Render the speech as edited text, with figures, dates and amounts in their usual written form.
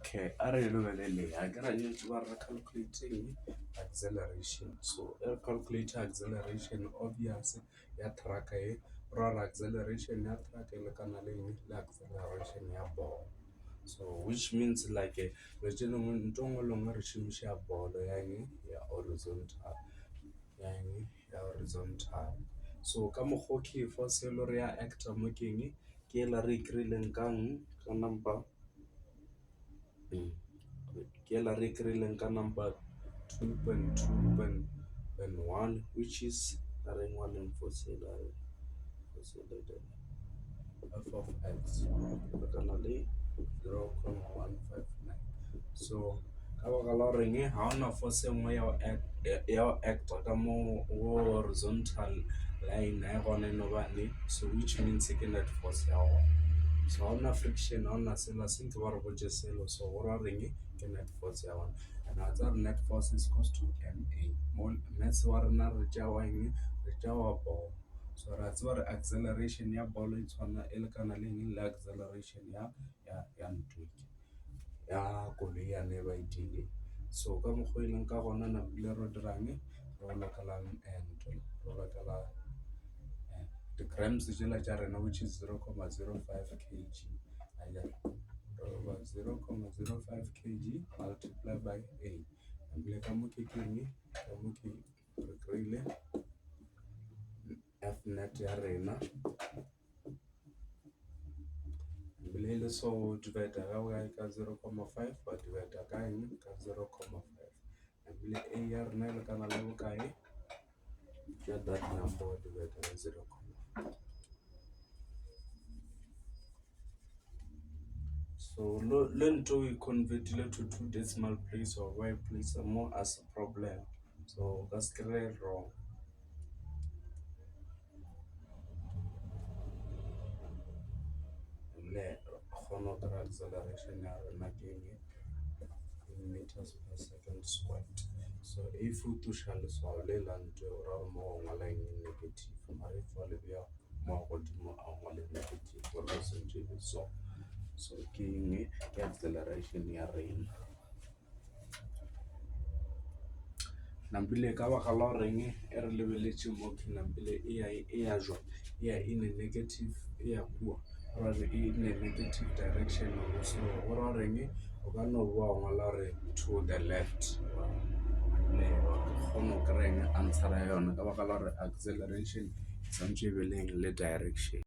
Okay, a re lebelele a ke ra nyetse ba re calculating acceleration. So calculate acceleration obvious ya track e ra acceleration ya track le kana le acceleration ya ball. So which means like re tsene mo ntong lo ngwe re shimisha ball ya horizontal ya horizontal. So ka mo hockey force lo re ya actor mo keng ke la re krileng kang ka number ke la re krileng ka number 2.2.1 which is re ngwaleng force la f of x kana le 0.159. So ka baka la reng ha ona force nngwe ya actor ka mo horizontal line ya gone no bane, so which means ke net force ya gone. So ha ona friction ha ona sela se ke ba re botse selo, so go ra reng ke net force ya gone. And other net force is equals to ma maths wa rena re tja wa ball. So ra tseba re acceleration ya ball e tshwana e lekana le acceleration ya ntweke ya koloi ya ne ba itile. So ka mokgwa ileng ka gona na bile ro dirang ro lokela the grams jela tja rena which is 0.05 kg. 0.05 kg multiplied by a bile ka mo ke keng ka mo ke re kreile f net ya rena bile so divide ka 0.5 ba divide ka eng ka 0.5 bile a ya rena le kana le bokae ya that number divide ka 0.5. So learn to convert it to two decimal place or y place more as a problem. So that's clear wrong. Le kgono ka acceleration ya rena ke eng in meters per second squared. So if you to shall solve le land ra mo ngala in negative mara if le bya mo godimo a ngala negative for percentage. So ke eng ke acceleration ya rena nambile ka baka la reng e re lebeletse mo ke nambile e ya jwa ya in a negative ya bua ra re in a negative direction. So ra reng o ka no bua ngala re to the left le kgono kreng answer ya yona ka baka la re acceleration santse beleng le direction.